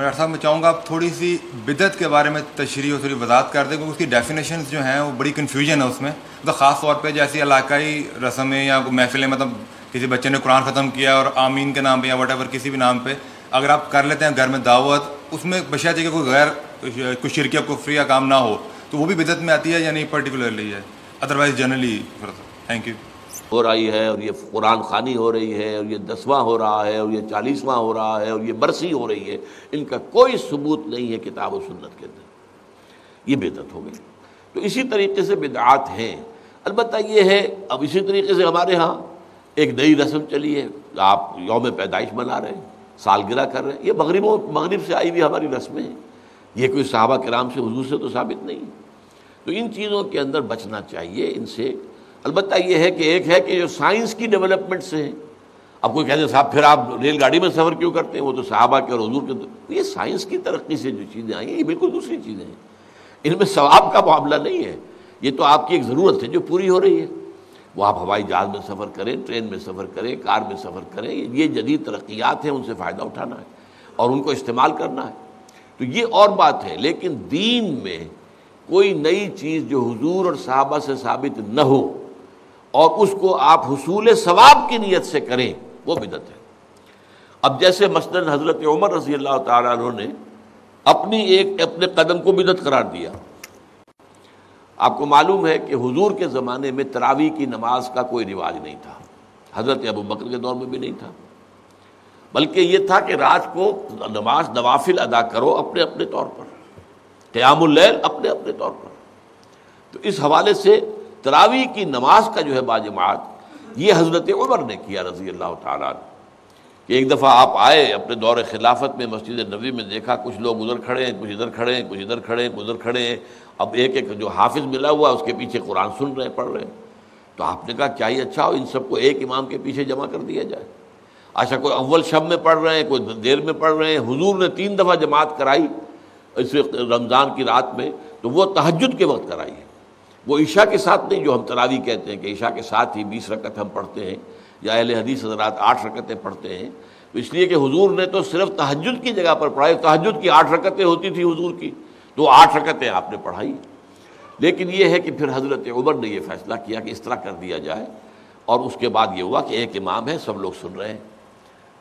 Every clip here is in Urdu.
ڈاکٹر صاحب میں چاہوں گا آپ تھوڑی سی بدعت کے بارے میں تشریح اور تھوڑی وضاحت کر دیں، کیونکہ اس کی ڈیفینیشنز جو ہیں وہ بڑی کنفیوژن ہے اس میں، مطلب خاص طور پہ جیسی علاقائی رسمیں یا محفلیں، مطلب کسی بچے نے قرآن ختم کیا اور آمین کے نام پہ یا واٹ ایور کسی بھی نام پہ اگر آپ کر لیتے ہیں گھر میں دعوت، اس میں بشرط کہ کوئی غیر کوئی شرک یا کفری یا کام نہ ہو، تو وہ بھی بدعت میں آتی ہے یا نہیں پرٹیکولرلی ہے؟ Otherwise generally. Thank you. ہو رہی ہے، اور یہ قرآن خوانی ہو رہی ہے، اور یہ 10واں ہو رہا ہے، اور یہ 40واں ہو رہا ہے، اور یہ برسی ہو رہی ہے، ان کا کوئی ثبوت نہیں ہے کتاب و سنت کے اندر، یہ بدعت ہو گئی. تو اسی طریقے سے بدعات ہیں. البتہ یہ ہے اب اسی طریقے سے ہمارے ہاں ایک نئی رسم چلی ہے، آپ یوم پیدائش منا رہے ہیں، سالگرہ کر رہے ہیں، یہ مغرب سے آئی ہوئی ہماری رسمیں ہیں، یہ کوئی صحابہ کرام سے حضور سے تو ثابت نہیں. تو ان چیزوں کے اندر بچنا چاہیے ان سے. البتہ یہ ہے کہ ایک ہے کہ جو سائنس کی ڈیولپمنٹ سے ہیں. اب کوئی کہتے ہیں صاحب پھر آپ ریل گاڑی میں سفر کیوں کرتے ہیں، وہ تو صحابہ کے اور حضور کے، یہ سائنس کی ترقی سے جو چیزیں آئی ہیں یہ بالکل دوسری چیزیں ہیں، ان میں ثواب کا معاملہ نہیں ہے. یہ تو آپ کی ایک ضرورت ہے جو پوری ہو رہی ہے. وہ آپ ہوائی جہاز میں سفر کریں، ٹرین میں سفر کریں، کار میں سفر کریں، یہ جدید ترقیات ہیں، ان سے فائدہ اٹھانا ہے اور ان کو استعمال کرنا ہے. تو یہ اور بات ہے. لیکن دین میں کوئی نئی چیز جو حضور اور صحابہ سے ثابت نہ ہو اور اس کو آپ حصول ثواب کی نیت سے کریں، وہ بدعت ہے. اب جیسے مثلا حضرت عمر رضی اللہ تعالیٰ عنہ نے اپنے قدم کو بدعت قرار دیا. آپ کو معلوم ہے کہ حضور کے زمانے میں تراویح کی نماز کا کوئی رواج نہیں تھا، حضرت ابو بکر کے دور میں بھی نہیں تھا، بلکہ یہ تھا کہ رات کو نماز نوافل ادا کرو اپنے اپنے طور پر، قیام اللیل اپنے اپنے طور پر. تو اس حوالے سے تراویح کی نماز کا جو ہے باجماعت یہ حضرت عمر نے کیا رضی اللہ تعالیٰ عنہ. کہ ایک دفعہ آپ آئے اپنے دور خلافت میں مسجد نبوی میں، دیکھا کچھ لوگ ادھر کھڑے ہیں، کچھ ادھر کھڑے ہیں، کچھ ادھر کھڑے ہیں، کچھ ادھر کھڑے ہیں. اب ایک ایک جو حافظ ملا ہوا اس کے پیچھے قرآن سن رہے ہیں، پڑھ رہے ہیں. تو آپ نے کہا کیا یہ اچھا ہو ان سب کو ایک امام کے پیچھے جمع کر دیا جائے. اچھا کوئی اول شب میں پڑھ رہے ہیں، کوئی دیر میں پڑھ رہے ہیں. حضور نے 3 دفعہ جماعت کرائی اس رمضان کی رات میں، تو وہ تہجد کے وقت کرائی ہے، وہ عشاء کے ساتھ نہیں، جو ہم تراویح کہتے ہیں کہ عشاء کے ساتھ ہی 20 رکعت ہم پڑھتے ہیں، یا اہل حدیث حضرات 8 رکعتیں پڑھتے ہیں. اس لیے کہ حضور نے تو صرف تہجد کی جگہ پر پڑھائی، تہجد کی 8 رکعتیں ہوتی تھی حضور کی، تو 8 رکعتیں آپ نے پڑھائی. لیکن یہ ہے کہ پھر حضرت عمر نے یہ فیصلہ کیا کہ اس طرح کر دیا جائے، اور اس کے بعد یہ ہوا کہ ایک امام ہے، سب لوگ سن رہے ہیں.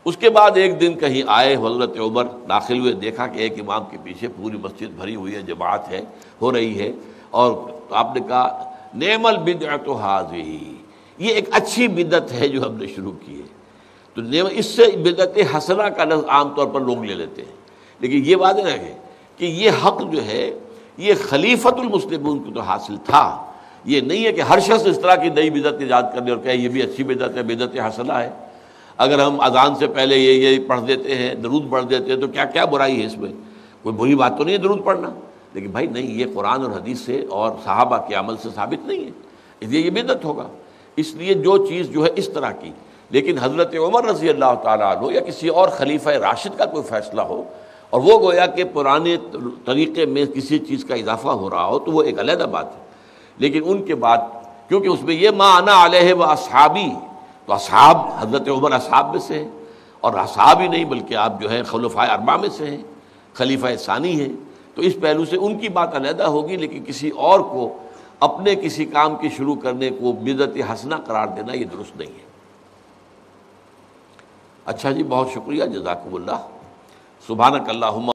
اس کے بعد ایک دن کہیں آئے حضرت عمر، داخل ہوئے، دیکھا کہ ایک امام کے پیچھے پوری مسجد بھری ہوئی ہے، جماعت ہے، ہو رہی ہے. اور آپ نے کہا نعم البدعۃ ھذہ، یہ ایک اچھی بدعت ہے جو ہم نے شروع کی ہے. تو اس سے بدعت حسنہ کا لفظ عام طور پر لوگ لے لیتے ہیں، لیکن یہ واضح رہے کہ یہ حق جو ہے یہ خلیفۃ المسلمین کو تو حاصل تھا. یہ نہیں ہے کہ ہر شخص اس طرح کی نئی بدعت ایجاد کر لے اور کہے یہ بھی اچھی بدعت ہے، بدعت حسنہ ہے. اگر ہم اذان سے پہلے یہ پڑھ دیتے ہیں، درود پڑھ دیتے ہیں، تو کیا برائی ہے اس میں؟ کوئی بری بات تو نہیں ہے درود پڑھنا. لیکن بھائی نہیں، یہ قرآن اور حدیث سے اور صحابہ کے عمل سے ثابت نہیں ہے، اس لیے یہ بدعت ہوگا. اس لیے جو چیز جو ہے اس طرح کی، لیکن حضرت عمر رضی اللہ تعالیٰ عنہ یا کسی اور خلیفہ راشد کا کوئی فیصلہ ہو اور وہ گویا کہ پرانے طریقے میں کسی چیز کا اضافہ ہو رہا ہو، تو وہ ایک علیحدہ بات ہے. لیکن ان کے بعد کیونکہ اس میں یہ ما انا علیہ و اصحابی، تو اصحاب حضرت عمر اصحاب میں سے ہیں، اور اصحاب ہی نہیں بلکہ آپ جو ہیں خلفائے اربعہ میں سے ہیں، خلیفہ ثانی ہیں. تو اس پہلو سے ان کی بات علیحدہ ہوگی، لیکن کسی اور کو اپنے کسی کام کی شروع کرنے کو بدعت حسنہ قرار دینا یہ درست نہیں ہے. اچھا جی، بہت شکریہ، جزاکم اللہ. سبحانک اللہم